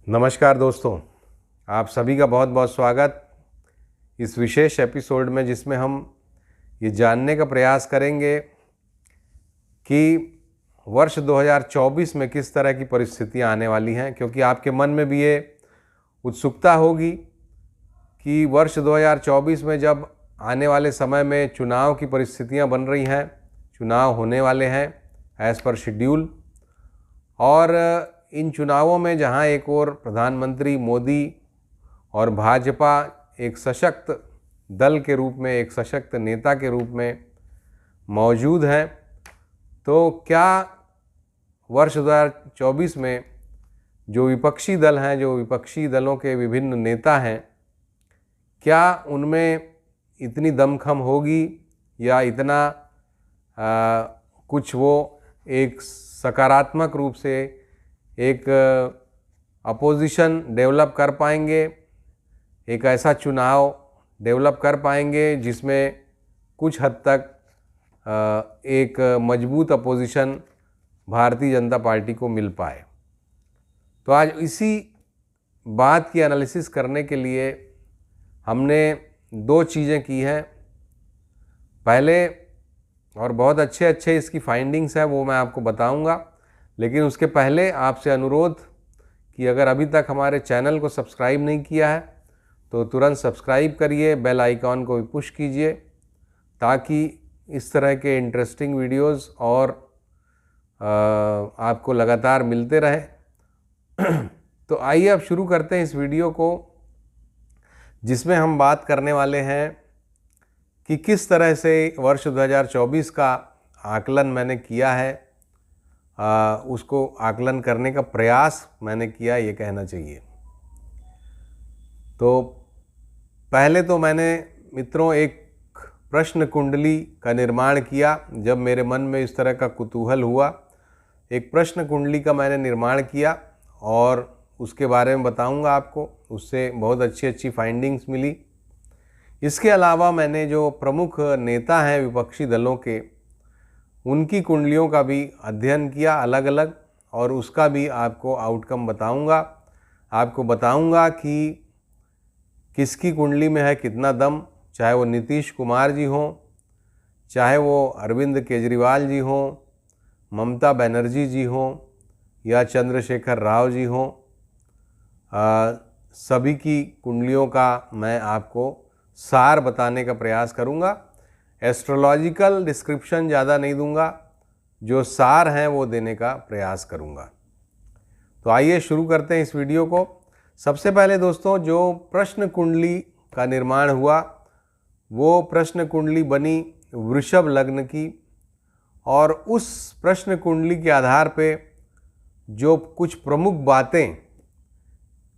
नमस्कार दोस्तों, आप सभी का बहुत बहुत स्वागत इस विशेष एपिसोड में, जिसमें हम ये जानने का प्रयास करेंगे कि वर्ष 2024 में किस तरह की परिस्थितियां आने वाली हैं। क्योंकि आपके मन में भी ये उत्सुकता होगी कि वर्ष 2024 में जब आने वाले समय में चुनाव की परिस्थितियां बन रही हैं, चुनाव होने वाले हैं एज़ पर शेड्यूल, और इन चुनावों में जहां एक ओर प्रधानमंत्री मोदी और भाजपा एक सशक्त दल के रूप में, एक सशक्त नेता के रूप में मौजूद हैं, तो क्या वर्ष 2024 में जो विपक्षी दल हैं, जो विपक्षी दलों के विभिन्न नेता हैं, क्या उनमें इतनी दमखम होगी या इतना कुछ वो एक सकारात्मक रूप से एक अपोजिशन डेवलप कर पाएंगे, एक ऐसा चुनाव डेवलप कर पाएंगे जिसमें कुछ हद तक एक मजबूत अपोजिशन भारतीय जनता पार्टी को मिल पाए। तो आज इसी बात की एनालिसिस करने के लिए हमने दो चीज़ें की हैं। पहले, और बहुत अच्छे इसकी फाइंडिंग्स हैं, वो मैं आपको बताऊंगा, लेकिन उसके पहले आपसे अनुरोध कि अगर अभी तक हमारे चैनल को सब्सक्राइब नहीं किया है तो तुरंत सब्सक्राइब करिए, बेल आइकॉन को भी पुश कीजिए, ताकि इस तरह के इंटरेस्टिंग वीडियोस और आपको लगातार मिलते रहे। तो आइए अब शुरू करते हैं इस वीडियो को, जिसमें हम बात करने वाले हैं कि किस तरह से वर्ष 2024 का आकलन मैंने किया है, उसको आकलन करने का प्रयास मैंने किया, ये कहना चाहिए। तो पहले तो मैंने मित्रों एक प्रश्न कुंडली का निर्माण किया। जब मेरे मन में इस तरह का कुतूहल हुआ, एक प्रश्न कुंडली का मैंने निर्माण किया और उसके बारे में बताऊंगा आपको। उससे बहुत अच्छी फाइंडिंग्स मिली। इसके अलावा मैंने जो प्रमुख नेता हैं विपक्षी दलों के, उनकी कुंडलियों का भी अध्ययन किया अलग अलग, और उसका भी आपको आउटकम बताऊंगा। आपको बताऊंगा कि किसकी कुंडली में है कितना दम, चाहे वो नीतीश कुमार जी हों, चाहे वो अरविंद केजरीवाल जी हों, ममता बनर्जी जी हों, या चंद्रशेखर राव जी हों। सभी की कुंडलियों का मैं आपको सार बताने का प्रयास करूंगा। एस्ट्रोलॉजिकल डिस्क्रिप्शन ज़्यादा नहीं दूंगा, जो सार हैं वो देने का प्रयास करूंगा। तो आइए शुरू करते हैं इस वीडियो को। सबसे पहले दोस्तों, जो प्रश्न कुंडली का निर्माण हुआ, वो प्रश्न कुंडली बनी वृषभ लग्न की, और उस प्रश्न कुंडली के आधार पे जो कुछ प्रमुख बातें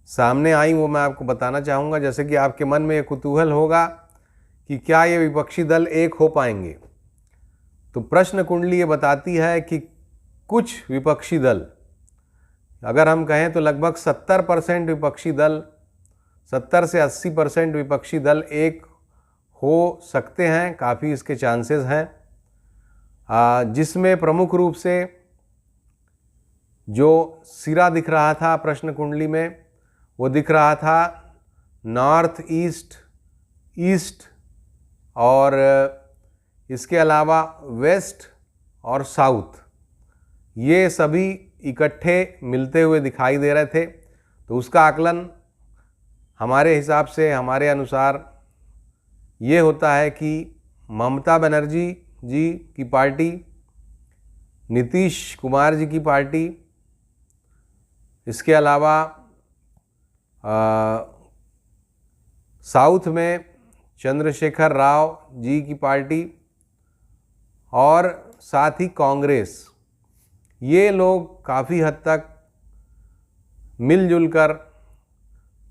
सामने आई वो मैं आपको बताना चाहूँगा। जैसे कि आपके मन में ये कुतूहल होगा कि क्या ये विपक्षी दल एक हो पाएंगे, तो प्रश्न कुंडली ये बताती है कि कुछ विपक्षी दल, अगर हम कहें तो लगभग 70% विपक्षी दल, 70 से 80% विपक्षी दल एक हो सकते हैं, काफ़ी इसके चांसेस हैं। जिसमें प्रमुख रूप से जो सिरा दिख रहा था प्रश्न कुंडली में, वो दिख रहा था नॉर्थ ईस्ट, ईस्ट, और इसके अलावा वेस्ट और साउथ, ये सभी इकट्ठे मिलते हुए दिखाई दे रहे थे। तो उसका आकलन हमारे हिसाब से, हमारे अनुसार ये होता है कि ममता बनर्जी जी की पार्टी, नीतीश कुमार जी की पार्टी, इसके अलावा साउथ में चंद्रशेखर राव जी की पार्टी, और साथ ही कांग्रेस, ये लोग काफ़ी हद तक मिलजुल कर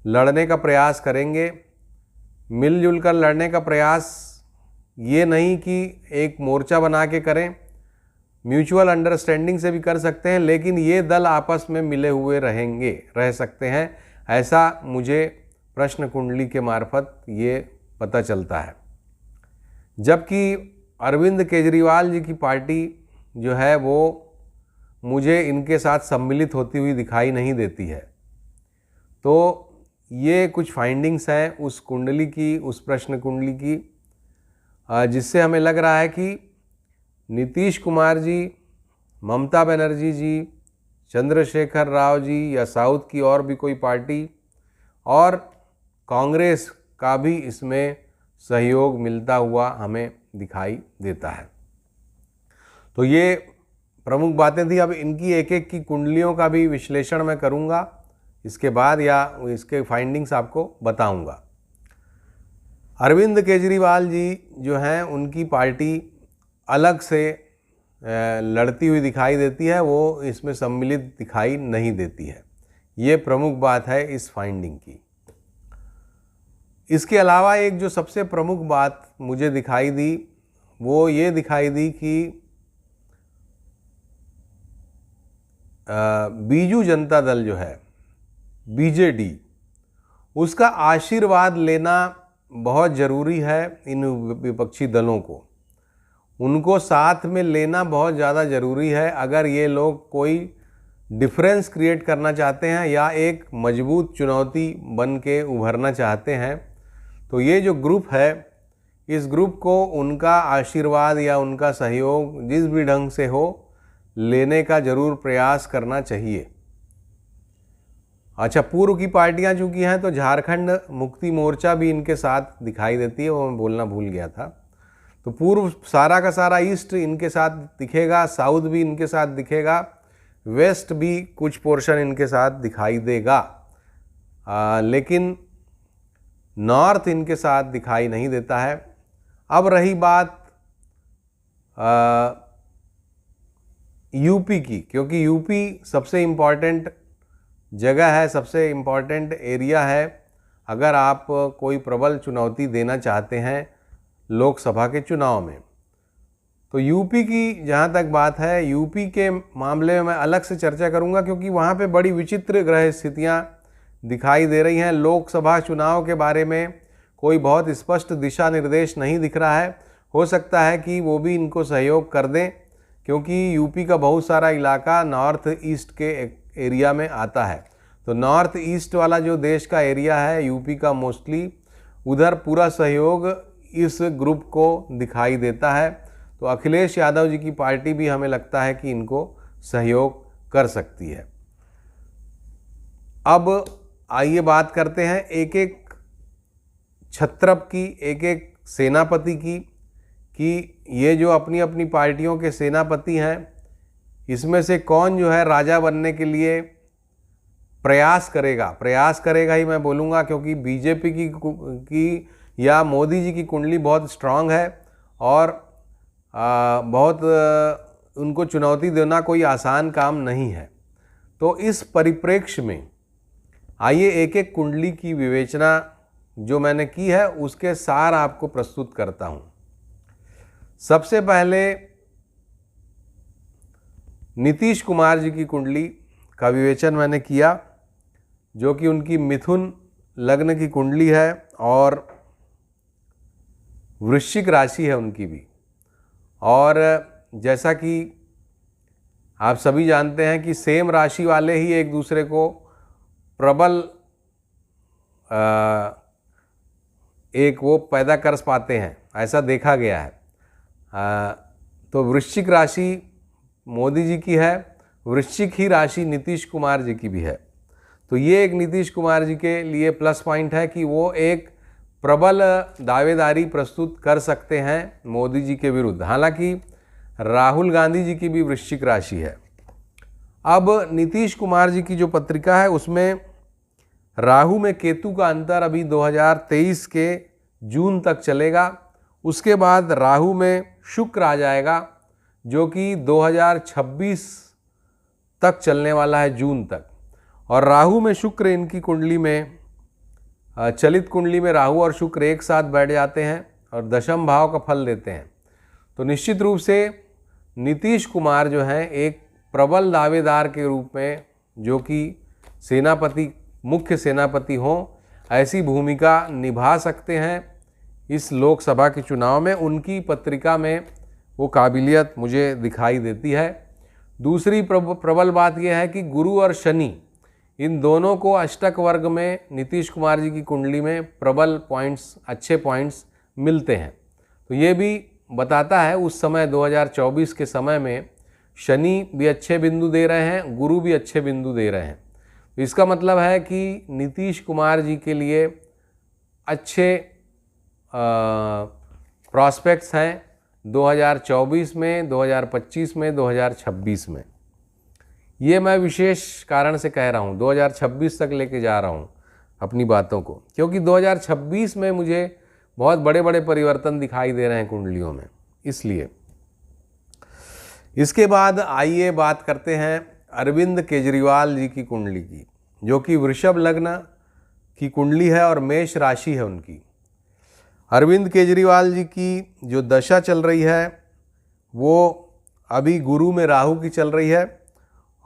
लड़ने का प्रयास करेंगे। मिलजुल कर लड़ने का प्रयास ये नहीं कि एक मोर्चा बना के करें, म्यूचुअल अंडरस्टैंडिंग से भी कर सकते हैं, लेकिन ये दल आपस में मिले हुए रह सकते हैं, ऐसा मुझे प्रश्न कुंडली के मार्फत ये पता चलता है। जबकि अरविंद केजरीवाल जी की पार्टी जो है, वो मुझे इनके साथ सम्मिलित होती हुई दिखाई नहीं देती है। तो ये कुछ फाइंडिंग्स हैं उस कुंडली की, उस प्रश्न कुंडली की, जिससे हमें लग रहा है कि नीतीश कुमार जी, ममता बनर्जी जी, चंद्रशेखर राव जी या साउथ की और भी कोई पार्टी और कांग्रेस का भी इसमें सहयोग मिलता हुआ हमें दिखाई देता है। तो ये प्रमुख बातें थी। अब इनकी एक एक की कुंडलियों का भी विश्लेषण मैं करूंगा इसके बाद, या इसके फाइंडिंग्स आपको बताऊंगा। अरविंद केजरीवाल जी जो हैं, उनकी पार्टी अलग से लड़ती हुई दिखाई देती है, वो इसमें सम्मिलित दिखाई नहीं देती है। ये प्रमुख बात है इस फाइंडिंग की। इसके अलावा एक जो सबसे प्रमुख बात मुझे दिखाई दी वो ये दिखाई दी कि बीजू जनता दल जो है, बीजेडी, उसका आशीर्वाद लेना बहुत ज़रूरी है। इन विपक्षी दलों को, उनको साथ में लेना बहुत ज़्यादा ज़रूरी है अगर ये लोग कोई डिफरेंस क्रिएट करना चाहते हैं या एक मजबूत चुनौती बन के उभरना चाहते हैं। तो ये जो ग्रुप है, इस ग्रुप को उनका आशीर्वाद या उनका सहयोग जिस भी ढंग से हो लेने का ज़रूर प्रयास करना चाहिए। अच्छा, पूर्व की पार्टियां चूँकि हैं तो झारखंड मुक्ति मोर्चा भी इनके साथ दिखाई देती है, वो मैं बोलना भूल गया था। तो पूर्व सारा का सारा ईस्ट इनके साथ दिखेगा, साउथ भी इनके साथ दिखेगा, वेस्ट भी कुछ पोर्शन इनके साथ दिखाई देगा, लेकिन नॉर्थ इनके साथ दिखाई नहीं देता है। अब रही बात यूपी की, क्योंकि यूपी सबसे इम्पॉर्टेंट जगह है, सबसे इम्पॉर्टेंट एरिया है अगर आप कोई प्रबल चुनौती देना चाहते हैं लोकसभा के चुनाव में। तो यूपी की जहाँ तक बात है, यूपी के मामले में मैं अलग से चर्चा करूँगा, क्योंकि वहाँ पे बड़ी विचित्र ग्रह स्थितियाँ दिखाई दे रही हैं। लोकसभा चुनाव के बारे में कोई बहुत स्पष्ट दिशा निर्देश नहीं दिख रहा है। हो सकता है कि वो भी इनको सहयोग कर दें, क्योंकि यूपी का बहुत सारा इलाका नॉर्थ ईस्ट के एरिया में आता है। तो नॉर्थ ईस्ट वाला जो देश का एरिया है यूपी का, मोस्टली उधर पूरा सहयोग इस ग्रुप को दिखाई देता है। तो अखिलेश यादव जी की पार्टी भी हमें लगता है कि इनको सहयोग कर सकती है। अब आइए बात करते हैं एक एक छत्रप की, एक एक सेनापति की, कि ये जो अपनी अपनी पार्टियों के सेनापति हैं, इसमें से कौन जो है राजा बनने के लिए प्रयास करेगा ही मैं बोलूँगा, क्योंकि बीजेपी की या मोदी जी की कुंडली बहुत स्ट्रांग है और बहुत उनको चुनौती देना कोई आसान काम नहीं है। तो इस परिप्रेक्ष्य में आइए एक एक कुंडली की विवेचना जो मैंने की है उसके सार आपको प्रस्तुत करता हूँ। सबसे पहले नीतीश कुमार जी की कुंडली का विवेचन मैंने किया, जो कि उनकी मिथुन लग्न की कुंडली है और वृश्चिक राशि है उनकी भी। और जैसा कि आप सभी जानते हैं कि सेम राशि वाले ही एक दूसरे को प्रबल एक वो पैदा कर पाते हैं, ऐसा देखा गया है। तो वृश्चिक राशि मोदी जी की है, वृश्चिक ही राशि नीतीश कुमार जी की भी है। तो ये एक नीतीश कुमार जी के लिए प्लस पॉइंट है कि वो एक प्रबल दावेदारी प्रस्तुत कर सकते हैं मोदी जी के विरुद्ध। हालांकि राहुल गांधी जी की भी वृश्चिक राशि है। अब नीतीश कुमार जी की जो पत्रिका है उसमें राहु में केतु का अंतर अभी 2023 के जून तक चलेगा। उसके बाद राहु में शुक्र आ जाएगा, जो कि 2026 तक चलने वाला है, जून तक। और राहु में शुक्र इनकी कुंडली में, चलित कुंडली में राहु और शुक्र एक साथ बैठ जाते हैं और दशम भाव का फल देते हैं। तो निश्चित रूप से नीतीश कुमार जो हैं एक प्रबल दावेदार के रूप में, जो कि सेनापति, मुख्य सेनापति हों, ऐसी भूमिका निभा सकते हैं इस लोकसभा के चुनाव में। उनकी पत्रिका में वो काबिलियत मुझे दिखाई देती है। दूसरी प्रबल बात यह है कि गुरु और शनि इन दोनों को अष्टक वर्ग में नीतीश कुमार जी की कुंडली में प्रबल पॉइंट्स, अच्छे पॉइंट्स मिलते हैं। तो ये भी बताता है उस समय 2024 के समय में शनि भी अच्छे बिंदु दे रहे हैं, गुरु भी अच्छे बिंदु दे रहे हैं। तो इसका मतलब है कि नीतीश कुमार जी के लिए अच्छे प्रॉस्पेक्ट्स हैं 2024 में, 2025 में, 2026 में। ये मैं विशेष कारण से कह रहा हूँ, 2026 तक लेके जा रहा हूँ अपनी बातों को, क्योंकि 2026 में मुझे बहुत बड़े बड़े परिवर्तन दिखाई दे रहे हैं कुंडलियों में। इसलिए इसके बाद आइए बात करते हैं अरविंद केजरीवाल जी की कुंडली की, जो कि वृषभ लग्न की कुंडली है और मेष राशि है उनकी। अरविंद केजरीवाल जी की जो दशा चल रही है वो अभी गुरु में राहु की चल रही है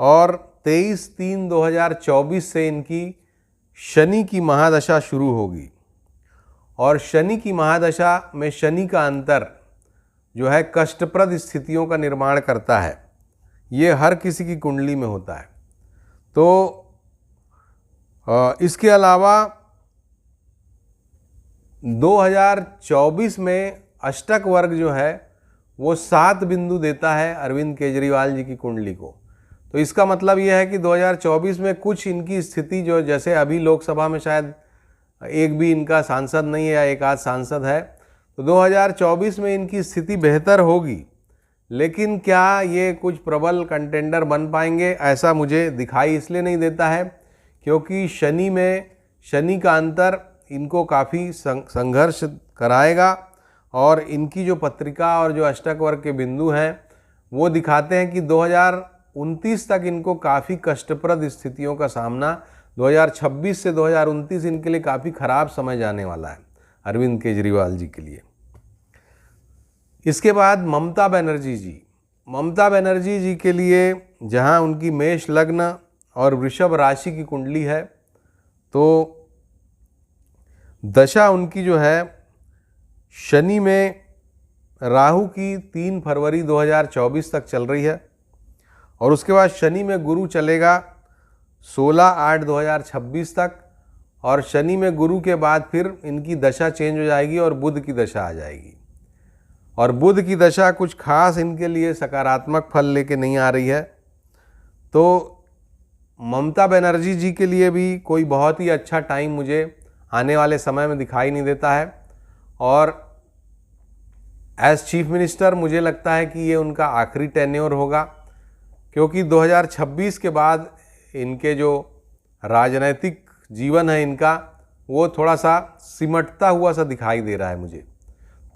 और 23/3/2024 से इनकी शनि की महादशा शुरू होगी। और शनि की महादशा में शनि का अंतर जो है कष्टप्रद स्थितियों का निर्माण करता है। ये हर किसी की कुंडली में होता है। तो इसके अलावा 2024 में अष्टक वर्ग जो है वो 7 बिंदु देता है अरविंद केजरीवाल जी की कुंडली को। तो इसका मतलब यह है कि 2024 में कुछ इनकी स्थिति जो, जैसे अभी लोकसभा में शायद एक भी इनका सांसद नहीं है या एक आध सांसद है, तो 2024 में इनकी स्थिति बेहतर होगी। लेकिन क्या ये कुछ प्रबल कंटेंडर बन पाएंगे, ऐसा मुझे दिखाई इसलिए नहीं देता है क्योंकि शनि का अंतर इनको काफ़ी संघर्ष कराएगा और इनकी जो पत्रिका और जो अष्टक वर्ग के बिंदु हैं वो दिखाते हैं कि 2029 तक इनको काफ़ी कष्टप्रद स्थितियों का सामना, 2026 से 2029 इनके लिए काफ़ी खराब समय जाने वाला है अरविंद केजरीवाल जी के लिए। इसके बाद ममता बनर्जी जी के लिए, जहां उनकी मेष लग्न और वृषभ राशि की कुंडली है, तो दशा उनकी जो है शनि में राहु की 3 फरवरी 2024 तक चल रही है और उसके बाद शनि में गुरु चलेगा 16/8/2026 तक और शनि में गुरु के बाद फिर इनकी दशा चेंज हो जाएगी और बुध की दशा आ जाएगी। और बुध की दशा कुछ खास इनके लिए सकारात्मक फल लेके नहीं आ रही है। तो ममता बनर्जी जी के लिए भी कोई बहुत ही अच्छा टाइम मुझे आने वाले समय में दिखाई नहीं देता है और एज चीफ मिनिस्टर मुझे लगता है कि ये उनका आखिरी टेन्योर होगा, क्योंकि 2026 के बाद इनके जो राजनैतिक जीवन है इनका वो थोड़ा सा सिमटता हुआ सा दिखाई दे रहा है मुझे।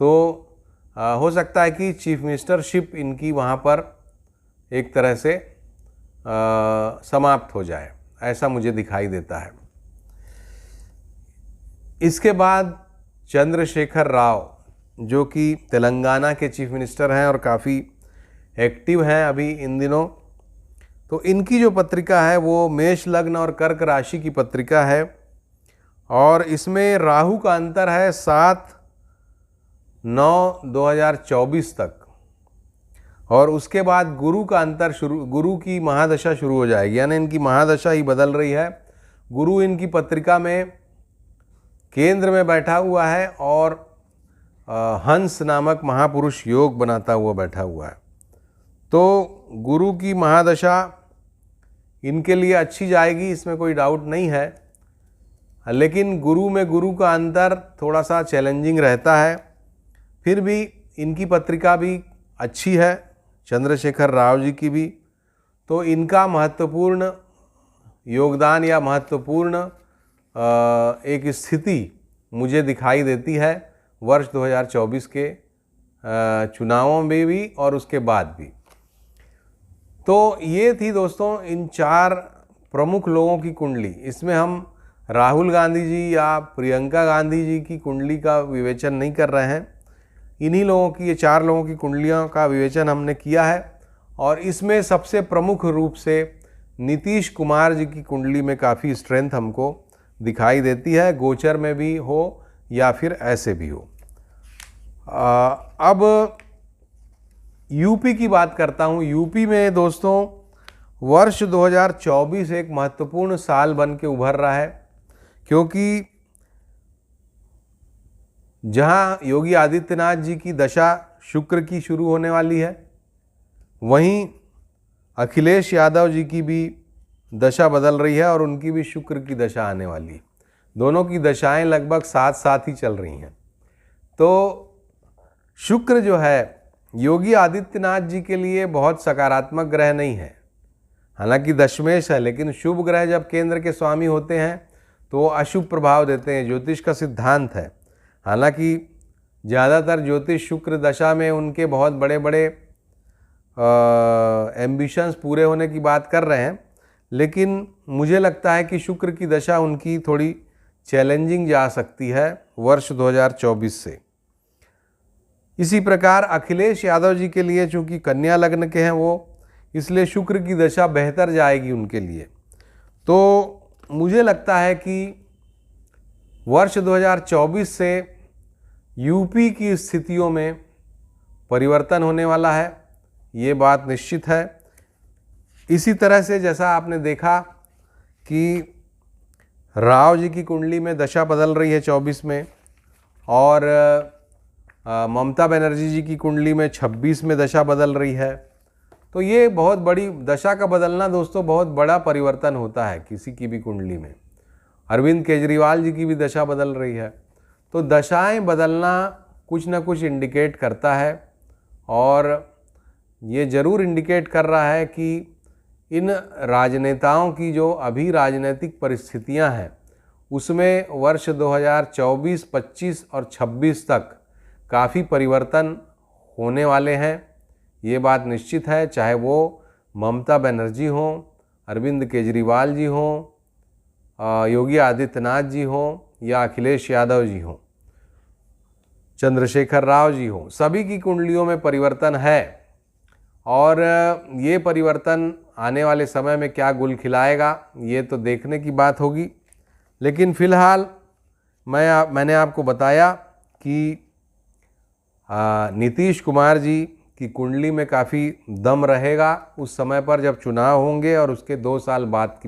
तो हो सकता है कि चीफ मिनिस्टरशिप इनकी वहाँ पर एक तरह से समाप्त हो जाए, ऐसा मुझे दिखाई देता है। इसके बाद चंद्रशेखर राव जो कि तेलंगाना के चीफ मिनिस्टर हैं और काफ़ी एक्टिव हैं अभी इन दिनों, तो इनकी जो पत्रिका है वो मेष लग्न और कर्क राशि की पत्रिका है और इसमें राहु का अंतर है 7/9/2024 तक और उसके बाद गुरु का अंतर गुरु की महादशा शुरू हो जाएगी, यानी इनकी महादशा ही बदल रही है। गुरु इनकी पत्रिका में केंद्र में बैठा हुआ है और हंस नामक महापुरुष योग बनाता हुआ बैठा हुआ है। तो गुरु की महादशा इनके लिए अच्छी जाएगी, इसमें कोई डाउट नहीं है, लेकिन गुरु में गुरु का अंतर थोड़ा सा चैलेंजिंग रहता है। फिर भी इनकी पत्रिका भी अच्छी है, चंद्रशेखर राव जी की भी। तो इनका महत्वपूर्ण योगदान या महत्वपूर्ण एक स्थिति मुझे दिखाई देती है वर्ष 2024 के चुनावों में भी और उसके बाद भी। तो ये थी दोस्तों इन 4 प्रमुख लोगों की कुंडली। इसमें हम राहुल गांधी जी या प्रियंका गांधी जी की कुंडली का विवेचन नहीं कर रहे हैं। इन्हीं लोगों की, ये 4 लोगों की कुंडलियों का विवेचन हमने किया है और इसमें सबसे प्रमुख रूप से नीतीश कुमार जी की कुंडली में काफ़ी स्ट्रेंथ हमको दिखाई देती है, गोचर में भी हो या फिर ऐसे भी हो। अब यूपी की बात करता हूँ। यूपी में दोस्तों वर्ष 2024 एक महत्वपूर्ण साल बन के उभर रहा है, क्योंकि जहां योगी आदित्यनाथ जी की दशा शुक्र की शुरू होने वाली है, वहीं अखिलेश यादव जी की भी दशा बदल रही है और उनकी भी शुक्र की दशा आने वाली है। दोनों की दशाएं लगभग साथ साथ ही चल रही हैं। तो शुक्र जो है योगी आदित्यनाथ जी के लिए बहुत सकारात्मक ग्रह नहीं है, हालांकि दशमेश है, लेकिन शुभ ग्रह जब केंद्र के स्वामी होते हैं तो वो अशुभ प्रभाव देते हैं, ज्योतिष का सिद्धांत है। हालांकि ज़्यादातर ज्योतिष शुक्र दशा में उनके बहुत बड़े बड़े एम्बिशंस पूरे होने की बात कर रहे हैं, लेकिन मुझे लगता है कि शुक्र की दशा उनकी थोड़ी चैलेंजिंग जा सकती है वर्ष 2024 से। इसी प्रकार अखिलेश यादव जी के लिए, चूँकि कन्या लग्न के हैं वो, इसलिए शुक्र की दशा बेहतर जाएगी उनके लिए। तो मुझे लगता है कि वर्ष 2024 से यूपी की स्थितियों में परिवर्तन होने वाला है, ये बात निश्चित है। इसी तरह से जैसा आपने देखा कि राव जी की कुंडली में दशा बदल रही है 24 में, और ममता बनर्जी जी की कुंडली में 26 में दशा बदल रही है। तो ये बहुत बड़ी दशा का बदलना दोस्तों बहुत बड़ा परिवर्तन होता है किसी की भी कुंडली में। अरविंद केजरीवाल जी की भी दशा बदल रही है। तो दशाएं बदलना कुछ ना कुछ इंडिकेट करता है, और ये ज़रूर इंडिकेट कर रहा है कि इन राजनेताओं की जो अभी राजनीतिक परिस्थितियां हैं उसमें वर्ष 2024, 25 और 26 तक काफ़ी परिवर्तन होने वाले हैं। ये बात निश्चित है, चाहे वो ममता बनर्जी हों, अरविंद केजरीवाल जी हों, योगी आदित्यनाथ जी हों, या अखिलेश यादव जी हों, चंद्रशेखर राव जी हों, सभी की कुंडलियों में परिवर्तन है। और ये परिवर्तन आने वाले समय में क्या गुल खिलाएगा ये तो देखने की बात होगी। लेकिन फ़िलहाल मैंने आपको बताया कि नीतीश कुमार जी की कुंडली में काफ़ी दम रहेगा उस समय पर जब चुनाव होंगे, और उसके 2 साल बाद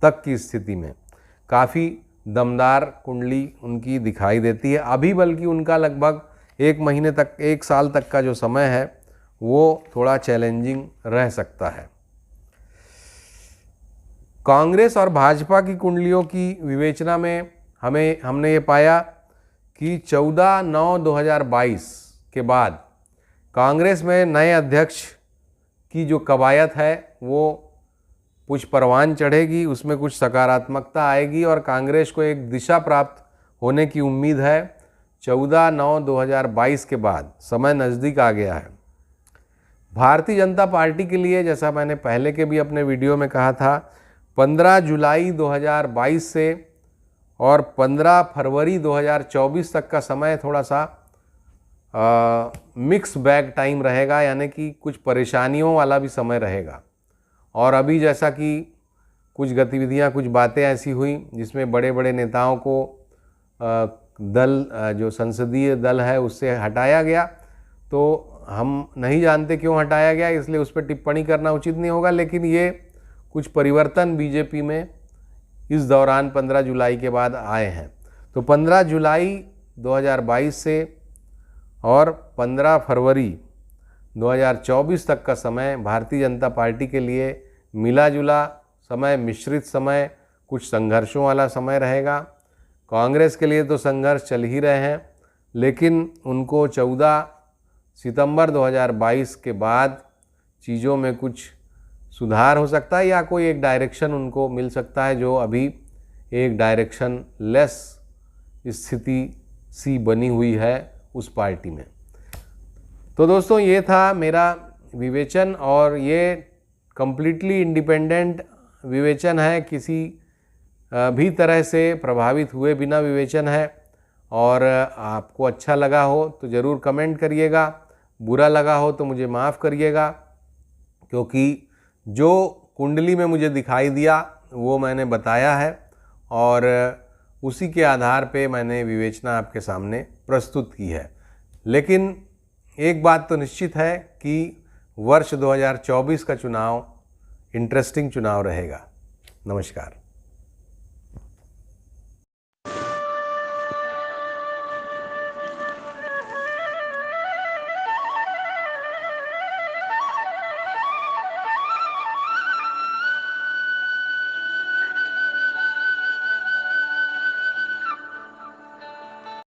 तक की स्थिति में काफ़ी दमदार कुंडली उनकी दिखाई देती है। अभी बल्कि उनका लगभग 1 महीने तक, 1 साल तक का जो समय है वो थोड़ा चैलेंजिंग रह सकता है। कांग्रेस और भाजपा की कुंडलियों की विवेचना में हमने ये पाया कि 14/9/2022 के बाद कांग्रेस में नए अध्यक्ष की जो कवायद है वो कुछ परवान चढ़ेगी, उसमें कुछ सकारात्मकता आएगी और कांग्रेस को एक दिशा प्राप्त होने की उम्मीद है 14/9/2022 के बाद। समय नज़दीक आ गया है। भारतीय जनता पार्टी के लिए, जैसा मैंने पहले के भी अपने वीडियो में कहा था, 15 जुलाई 2022 से और 15 फरवरी 2024 तक का समय थोड़ा सा मिक्स बैग टाइम रहेगा, यानी कि कुछ परेशानियों वाला भी समय रहेगा। और अभी जैसा कि कुछ गतिविधियां, कुछ बातें ऐसी हुई जिसमें बड़े बड़े नेताओं को जो संसदीय दल है उससे हटाया गया, तो हम नहीं जानते क्यों हटाया गया, इसलिए उस पर टिप्पणी करना उचित नहीं होगा। लेकिन ये कुछ परिवर्तन बीजेपी में इस दौरान 15 जुलाई के बाद आए हैं। तो 15 जुलाई 2022 से और 15 फरवरी 2024 तक का समय भारतीय जनता पार्टी के लिए मिला जुला समय, मिश्रित समय, कुछ संघर्षों वाला समय रहेगा। कांग्रेस के लिए तो संघर्ष चल ही रहे हैं, लेकिन उनको 14 सितंबर 2022 के बाद चीज़ों में कुछ सुधार हो सकता है, या कोई एक डायरेक्शन उनको मिल सकता है जो अभी एक डायरेक्शन लेस स्थिति सी बनी हुई है उस पार्टी में। तो दोस्तों ये था मेरा विवेचन, और ये कंप्लीटली इंडिपेंडेंट विवेचन है, किसी भी तरह से प्रभावित हुए बिना विवेचन है। और आपको अच्छा लगा हो तो ज़रूर कमेंट करिएगा, बुरा लगा हो तो मुझे माफ़ करिएगा, क्योंकि जो कुंडली में मुझे दिखाई दिया वो मैंने बताया है और उसी के आधार पे मैंने विवेचना आपके सामने प्रस्तुत की है। लेकिन एक बात तो निश्चित है कि वर्ष 2024 का चुनाव इंटरेस्टिंग चुनाव रहेगा। नमस्कार।